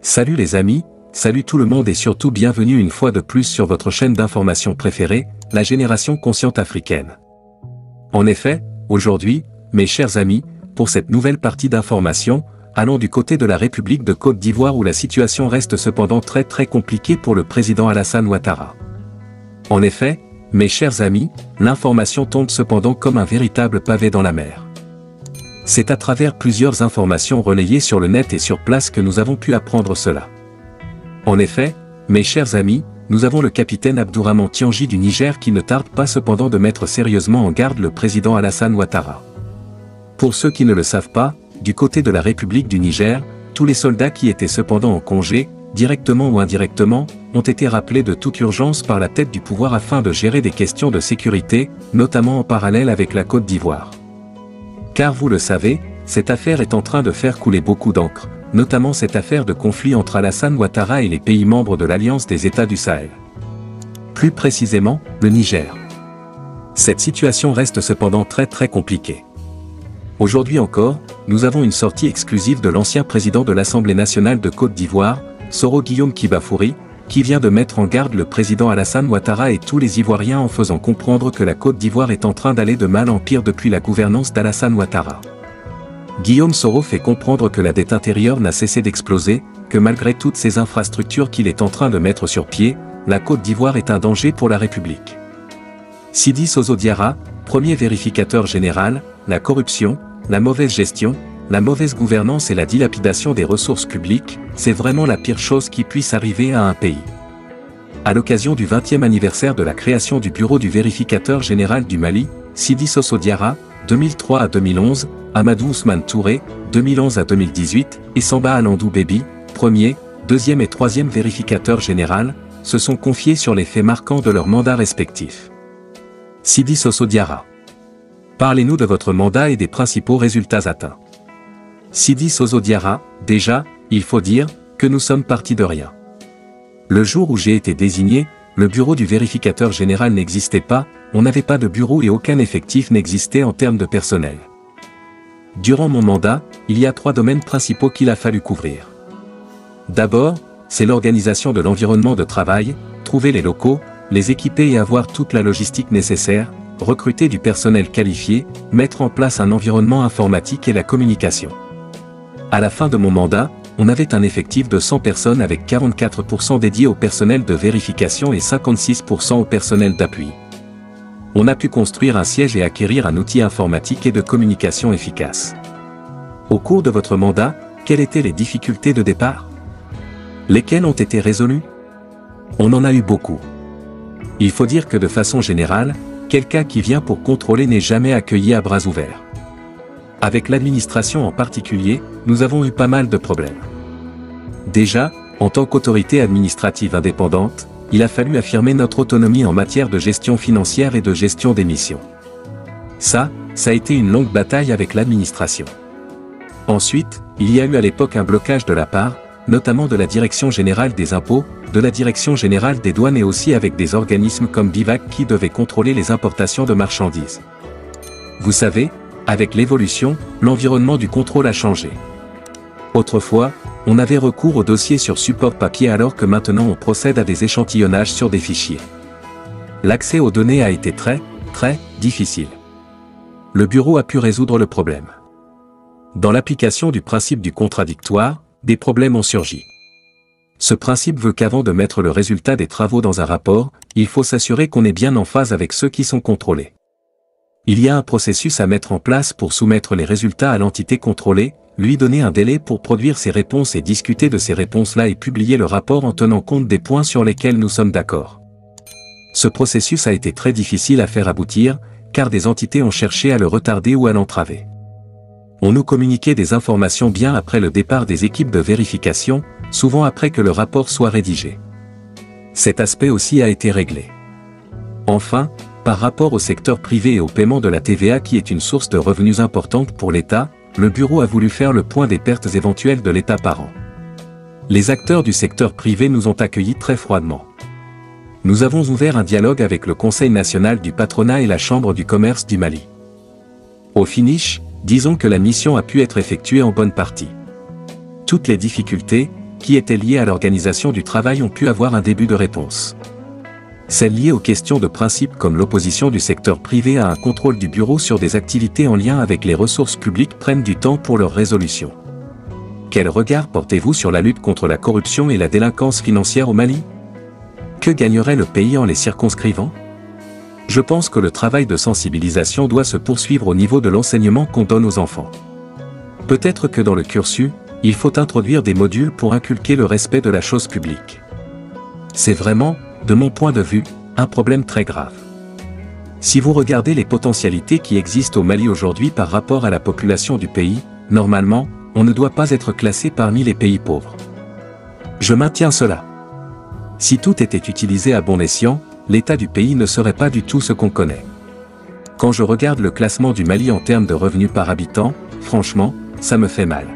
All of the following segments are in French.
Salut les amis, salut tout le monde et surtout bienvenue une fois de plus sur votre chaîne d'information préférée, la Génération Consciente Africaine. En effet, aujourd'hui, mes chers amis, pour cette nouvelle partie d'information, allons du côté de la République de Côte d'Ivoire où la situation reste cependant très compliquée pour le président Alassane Ouattara. En effet, mes chers amis, l'information tombe cependant comme un véritable pavé dans la mer. C'est à travers plusieurs informations relayées sur le net et sur place que nous avons pu apprendre cela. En effet, mes chers amis, nous avons le capitaine Abdourahmane Tiangi du Niger qui ne tarde pas cependant de mettre sérieusement en garde le président Alassane Ouattara. Pour ceux qui ne le savent pas, du côté de la République du Niger, tous les soldats qui étaient cependant en congé, directement ou indirectement, ont été rappelés de toute urgence par la tête du pouvoir afin de gérer des questions de sécurité, notamment en parallèle avec la Côte d'Ivoire. Car vous le savez, cette affaire est en train de faire couler beaucoup d'encre, notamment cette affaire de conflit entre Alassane Ouattara et les pays membres de l'Alliance des États du Sahel. Plus précisément, le Niger. Cette situation reste cependant très compliquée. Aujourd'hui encore, nous avons une sortie exclusive de l'ancien président de l'Assemblée nationale de Côte d'Ivoire, Soro Guillaume Kibafouri, qui vient de mettre en garde le président Alassane Ouattara et tous les Ivoiriens en faisant comprendre que la Côte d'Ivoire est en train d'aller de mal en pire depuis la gouvernance d'Alassane Ouattara. Guillaume Soro fait comprendre que la dette intérieure n'a cessé d'exploser, que malgré toutes ces infrastructures qu'il est en train de mettre sur pied, la Côte d'Ivoire est un danger pour la République. Sidi Soso Diarra, premier vérificateur général, la corruption, la mauvaise gestion, la mauvaise gouvernance et la dilapidation des ressources publiques, c'est vraiment la pire chose qui puisse arriver à un pays. À l'occasion du 20e anniversaire de la création du bureau du vérificateur général du Mali, Sidi Soso Diarra, 2003 à 2011, Amadou Ousmane Touré, 2011 à 2018, et Samba Alandou Bébi, premier, deuxième et troisième vérificateur général, se sont confiés sur les faits marquants de leurs mandats respectifs. Sidi Soso Diarra. Parlez-nous de votre mandat et des principaux résultats atteints. Sidi Soso Diarra, déjà, il faut dire, que nous sommes partis de rien. Le jour où j'ai été désigné, le bureau du vérificateur général n'existait pas, on n'avait pas de bureau et aucun effectif n'existait en termes de personnel. Durant mon mandat, il y a 3 domaines principaux qu'il a fallu couvrir. D'abord, c'est l'organisation de l'environnement de travail, trouver les locaux, les équiper et avoir toute la logistique nécessaire, recruter du personnel qualifié, mettre en place un environnement informatique et la communication. À la fin de mon mandat, on avait un effectif de 100 personnes avec 44% dédiés au personnel de vérification et 56% au personnel d'appui. On a pu construire un siège et acquérir un outil informatique et de communication efficace. Au cours de votre mandat, quelles étaient les difficultés de départ? Lesquelles ont été résolues? On en a eu beaucoup. Il faut dire que de façon générale, quelqu'un qui vient pour contrôler n'est jamais accueilli à bras ouverts. Avec l'administration en particulier, nous avons eu pas mal de problèmes. Déjà, en tant qu'autorité administrative indépendante, il a fallu affirmer notre autonomie en matière de gestion financière et de gestion des missions. Ça a été une longue bataille avec l'administration. Ensuite, il y a eu à l'époque un blocage de la part, notamment de la Direction Générale des Impôts, de la Direction Générale des Douanes et aussi avec des organismes comme BIVAC qui devaient contrôler les importations de marchandises. Vous savez, avec l'évolution, l'environnement du contrôle a changé. Autrefois, on avait recours aux dossiers sur support papier alors que maintenant on procède à des échantillonnages sur des fichiers. L'accès aux données a été très difficile. Le bureau a pu résoudre le problème. Dans l'application du principe du contradictoire, des problèmes ont surgi. Ce principe veut qu'avant de mettre le résultat des travaux dans un rapport, il faut s'assurer qu'on est bien en phase avec ceux qui sont contrôlés. Il y a un processus à mettre en place pour soumettre les résultats à l'entité contrôlée, lui donner un délai pour produire ses réponses et discuter de ces réponses-là et publier le rapport en tenant compte des points sur lesquels nous sommes d'accord. Ce processus a été très difficile à faire aboutir, car des entités ont cherché à le retarder ou à l'entraver. On nous communiquait des informations bien après le départ des équipes de vérification, souvent après que le rapport soit rédigé. Cet aspect aussi a été réglé. Enfin, par rapport au secteur privé et au paiement de la TVA qui est une source de revenus importante pour l'État, le bureau a voulu faire le point des pertes éventuelles de l'État par an. Les acteurs du secteur privé nous ont accueillis très froidement. Nous avons ouvert un dialogue avec le Conseil national du patronat et la Chambre du commerce du Mali. Au finish, disons que la mission a pu être effectuée en bonne partie. Toutes les difficultés, qui étaient liées à l'organisation du travail ont pu avoir un début de réponse. Celles liées aux questions de principe comme l'opposition du secteur privé à un contrôle du bureau sur des activités en lien avec les ressources publiques prennent du temps pour leur résolution. Quel regard portez-vous sur la lutte contre la corruption et la délinquance financière au Mali? Que gagnerait le pays en les circonscrivant? Je pense que le travail de sensibilisation doit se poursuivre au niveau de l'enseignement qu'on donne aux enfants. Peut-être que dans le cursus, il faut introduire des modules pour inculquer le respect de la chose publique. C'est vraiment, de mon point de vue, un problème très grave. Si vous regardez les potentialités qui existent au Mali aujourd'hui par rapport à la population du pays, normalement, on ne doit pas être classé parmi les pays pauvres. Je maintiens cela. Si tout était utilisé à bon escient, l'état du pays ne serait pas du tout ce qu'on connaît. Quand je regarde le classement du Mali en termes de revenus par habitant, franchement, ça me fait mal.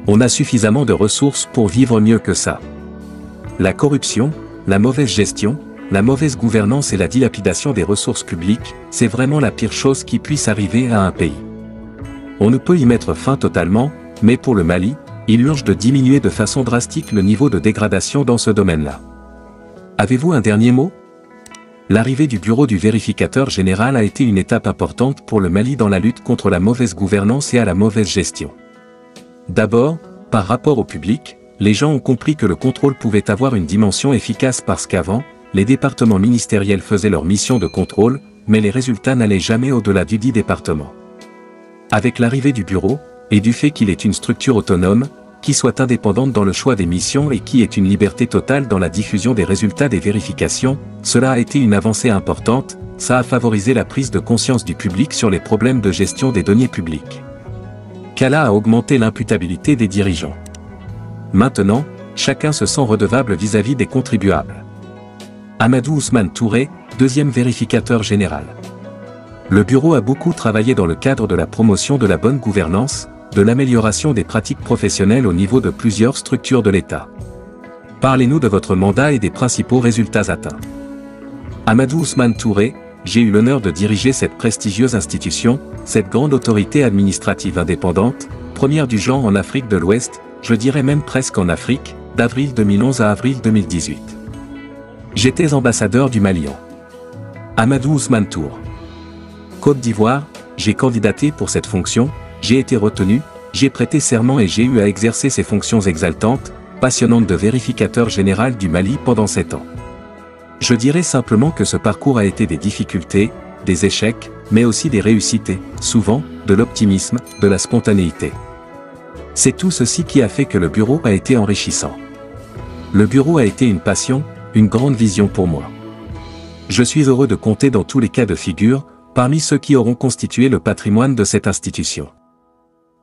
On a suffisamment de ressources pour vivre mieux que ça. La corruption, la mauvaise gestion, la mauvaise gouvernance et la dilapidation des ressources publiques, c'est vraiment la pire chose qui puisse arriver à un pays. On ne peut y mettre fin totalement, mais pour le Mali, il urge de diminuer de façon drastique le niveau de dégradation dans ce domaine-là. Avez-vous un dernier mot? L'arrivée du bureau du vérificateur général a été une étape importante pour le Mali dans la lutte contre la mauvaise gouvernance et à la mauvaise gestion. D'abord, par rapport au public, les gens ont compris que le contrôle pouvait avoir une dimension efficace parce qu'avant, les départements ministériels faisaient leur mission de contrôle, mais les résultats n'allaient jamais au-delà du dit département. Avec l'arrivée du bureau, et du fait qu'il est une structure autonome, qui soit indépendante dans le choix des missions et qui ait une liberté totale dans la diffusion des résultats des vérifications, cela a été une avancée importante, ça a favorisé la prise de conscience du public sur les problèmes de gestion des deniers publics. Cela a augmenté l'imputabilité des dirigeants. Maintenant, chacun se sent redevable vis-à-vis des contribuables. Amadou Ousmane Touré, deuxième vérificateur général. Le bureau a beaucoup travaillé dans le cadre de la promotion de la bonne gouvernance, de l'amélioration des pratiques professionnelles au niveau de plusieurs structures de l'État. Parlez-nous de votre mandat et des principaux résultats atteints. Amadou Ousmane Touré, j'ai eu l'honneur de diriger cette prestigieuse institution, cette grande autorité administrative indépendante, première du genre en Afrique de l'Ouest, je dirais même presque en Afrique, d'avril 2011 à avril 2018. J'étais ambassadeur du Mali. Amadou Ousmane Touré. Côte d'Ivoire, j'ai candidaté pour cette fonction, j'ai été retenu, j'ai prêté serment et j'ai eu à exercer ces fonctions exaltantes, passionnantes de vérificateur général du Mali pendant 7 ans. Je dirais simplement que ce parcours a été des difficultés, des échecs, mais aussi des réussites et, souvent, de l'optimisme, de la spontanéité. C'est tout ceci qui a fait que le bureau a été enrichissant. Le bureau a été une passion, une grande vision pour moi. Je suis heureux de compter dans tous les cas de figure, parmi ceux qui auront constitué le patrimoine de cette institution.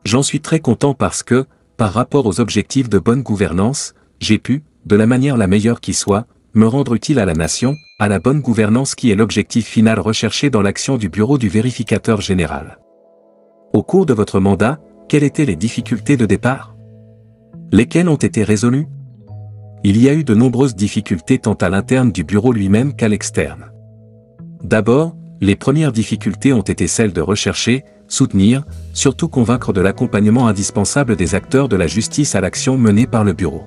J'en suis très content parce que, par rapport aux objectifs de bonne gouvernance, j'ai pu, de la manière la meilleure qui soit, me rendre utile à la nation, à la bonne gouvernance qui est l'objectif final recherché dans l'action du bureau du vérificateur général. Au cours de votre mandat, quelles étaient les difficultés de départ? Lesquelles ont été résolues? Il y a eu de nombreuses difficultés tant à l'interne du bureau lui-même qu'à l'externe. D'abord, les premières difficultés ont été celles de rechercher, soutenir, surtout convaincre de l'accompagnement indispensable des acteurs de la justice à l'action menée par le bureau.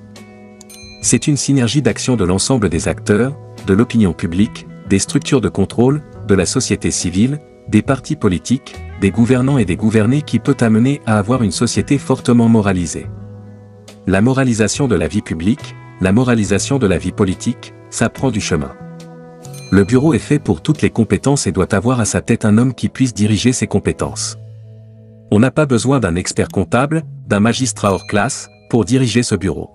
C'est une synergie d'action de l'ensemble des acteurs, de l'opinion publique, des structures de contrôle, de la société civile, des partis politiques, des gouvernants et des gouvernés qui peut amener à avoir une société fortement moralisée. La moralisation de la vie publique, la moralisation de la vie politique, ça prend du chemin. Le bureau est fait pour toutes les compétences et doit avoir à sa tête un homme qui puisse diriger ses compétences. On n'a pas besoin d'un expert comptable, d'un magistrat hors classe, pour diriger ce bureau.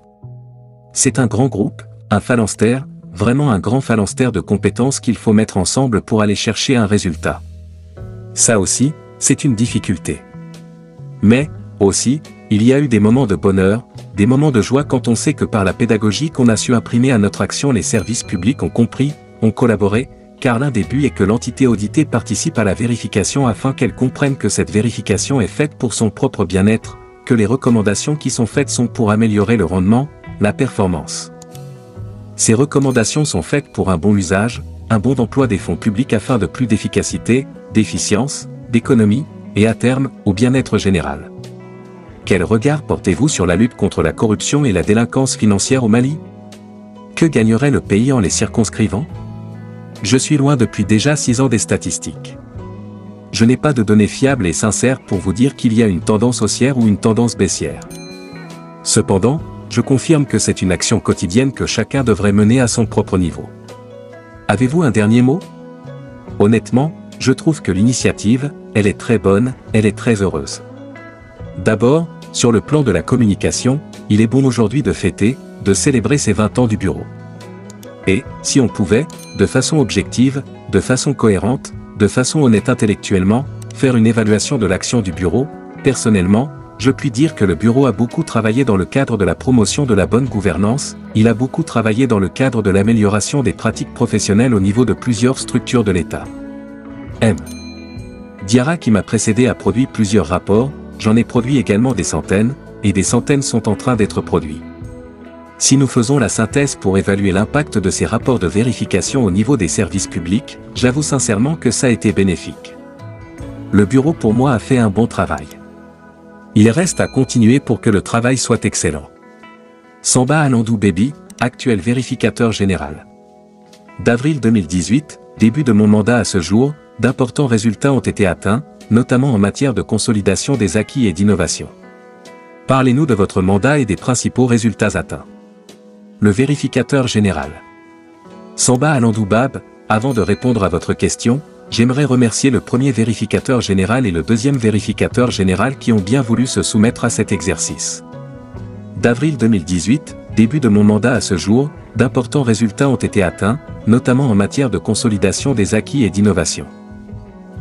C'est un grand groupe, un phalanstère, vraiment un grand phalanstère de compétences qu'il faut mettre ensemble pour aller chercher un résultat. Ça aussi, c'est une difficulté. Mais, aussi, il y a eu des moments de bonheur, des moments de joie quand on sait que par la pédagogie qu'on a su imprimer à notre action les services publics ont compris, ont collaboré, car l'un des buts est que l'entité auditée participe à la vérification afin qu'elle comprenne que cette vérification est faite pour son propre bien-être, que les recommandations qui sont faites sont pour améliorer le rendement, la performance. Ces recommandations sont faites pour un bon usage, un bon emploi des fonds publics afin de plus d'efficacité, d'efficience, d'économie, et à terme, au bien-être général. Quel regard portez-vous sur la lutte contre la corruption et la délinquance financière au Mali? Que gagnerait le pays en les circonscrivant? Je suis loin depuis déjà 6 ans des statistiques. Je n'ai pas de données fiables et sincères pour vous dire qu'il y a une tendance haussière ou une tendance baissière. Cependant, je confirme que c'est une action quotidienne que chacun devrait mener à son propre niveau. Avez-vous un dernier mot? Honnêtement, je trouve que l'initiative, elle est très bonne, elle est très heureuse. D'abord, sur le plan de la communication, il est bon aujourd'hui de fêter, de célébrer ces 20 ans du bureau. Et, si on pouvait, de façon objective, de façon cohérente, de façon honnête intellectuellement, faire une évaluation de l'action du bureau, personnellement, je puis dire que le bureau a beaucoup travaillé dans le cadre de la promotion de la bonne gouvernance, il a beaucoup travaillé dans le cadre de l'amélioration des pratiques professionnelles au niveau de plusieurs structures de l'État. M. Diarra qui m'a précédé a produit plusieurs rapports, j'en ai produit également des centaines, et des centaines sont en train d'être produits. Si nous faisons la synthèse pour évaluer l'impact de ces rapports de vérification au niveau des services publics, j'avoue sincèrement que ça a été bénéfique. Le bureau pour moi a fait un bon travail. Il reste à continuer pour que le travail soit excellent. Samba Alandou Baby, actuel vérificateur général. D'avril 2018, début de mon mandat à ce jour, d'importants résultats ont été atteints, notamment en matière de consolidation des acquis et d'innovation. Parlez-nous de votre mandat et des principaux résultats atteints. Le vérificateur général. Samba Alandou Bab, avant de répondre à votre question, j'aimerais remercier le premier vérificateur général et le deuxième vérificateur général qui ont bien voulu se soumettre à cet exercice. D'avril 2018, début de mon mandat à ce jour, d'importants résultats ont été atteints, notamment en matière de consolidation des acquis et d'innovation.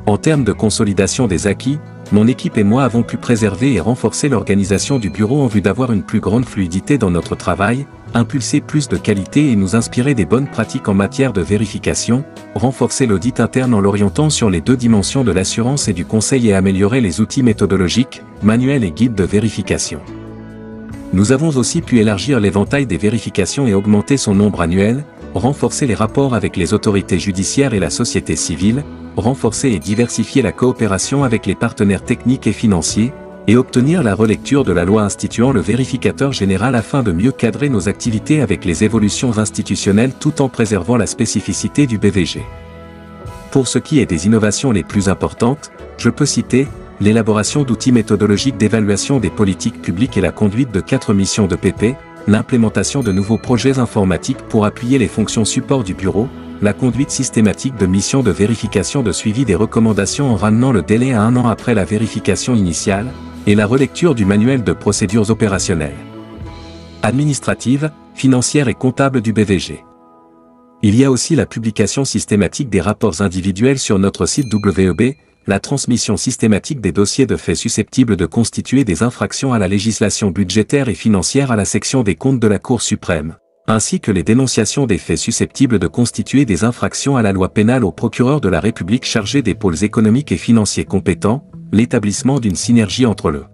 En termes de consolidation des acquis, mon équipe et moi avons pu préserver et renforcer l'organisation du bureau en vue d'avoir une plus grande fluidité dans notre travail, impulser plus de qualité et nous inspirer des bonnes pratiques en matière de vérification, renforcer l'audit interne en l'orientant sur les 2 dimensions de l'assurance et du conseil et améliorer les outils méthodologiques, manuels et guides de vérification. Nous avons aussi pu élargir l'éventail des vérifications et augmenter son nombre annuel, renforcer les rapports avec les autorités judiciaires et la société civile, renforcer et diversifier la coopération avec les partenaires techniques et financiers, et obtenir la relecture de la loi instituant le vérificateur général afin de mieux cadrer nos activités avec les évolutions institutionnelles tout en préservant la spécificité du BVG. Pour ce qui est des innovations les plus importantes, je peux citer l'élaboration d'outils méthodologiques d'évaluation des politiques publiques et la conduite de 4 missions de PP, l'implémentation de nouveaux projets informatiques pour appuyer les fonctions support du bureau, la conduite systématique de missions de vérification de suivi des recommandations en ramenant le délai à 1 an après la vérification initiale, et la relecture du manuel de procédures opérationnelles, administratives, financières et comptables du BVG. Il y a aussi la publication systématique des rapports individuels sur notre site WEB, la transmission systématique des dossiers de faits susceptibles de constituer des infractions à la législation budgétaire et financière à la section des comptes de la Cour suprême, ainsi que les dénonciations des faits susceptibles de constituer des infractions à la loi pénale au procureur de la République chargé des pôles économiques et financiers compétents, l'établissement d'une synergie entre le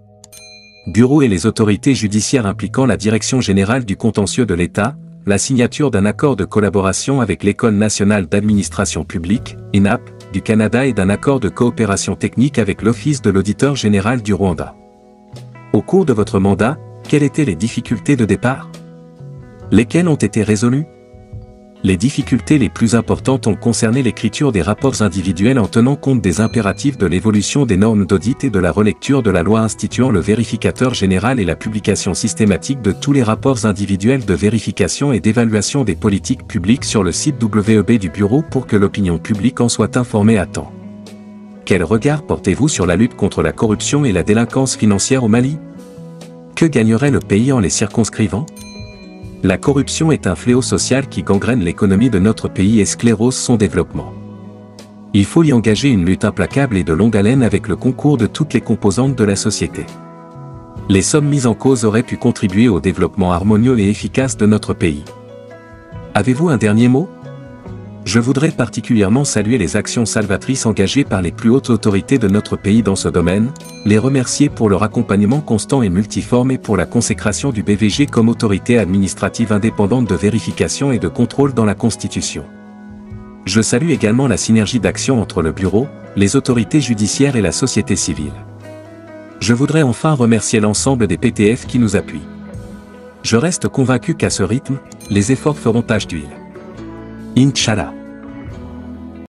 bureau et les autorités judiciaires impliquant la Direction générale du contentieux de l'État, la signature d'un accord de collaboration avec l'École nationale d'administration publique, ENAP, du Canada et d'un accord de coopération technique avec l'Office de l'auditeur général du Rwanda. Au cours de votre mandat, quelles étaient les difficultés de départ? Lesquelles ont été résolues? Les difficultés les plus importantes ont concerné l'écriture des rapports individuels en tenant compte des impératifs de l'évolution des normes d'audit et de la relecture de la loi instituant le vérificateur général et la publication systématique de tous les rapports individuels de vérification et d'évaluation des politiques publiques sur le site WEB du bureau pour que l'opinion publique en soit informée à temps. Quel regard portez-vous sur la lutte contre la corruption et la délinquance financière au Mali? Que gagnerait le pays en les circonscrivant? La corruption est un fléau social qui gangrène l'économie de notre pays et sclérose son développement. Il faut y engager une lutte implacable et de longue haleine avec le concours de toutes les composantes de la société. Les sommes mises en cause auraient pu contribuer au développement harmonieux et efficace de notre pays. Avez-vous un dernier mot? Je voudrais particulièrement saluer les actions salvatrices engagées par les plus hautes autorités de notre pays dans ce domaine, les remercier pour leur accompagnement constant et multiforme et pour la consécration du BVG comme autorité administrative indépendante de vérification et de contrôle dans la Constitution. Je salue également la synergie d'action entre le Bureau, les autorités judiciaires et la société civile. Je voudrais enfin remercier l'ensemble des PTF qui nous appuient. Je reste convaincu qu'à ce rythme, les efforts feront tache d'huile. Inch'Allah.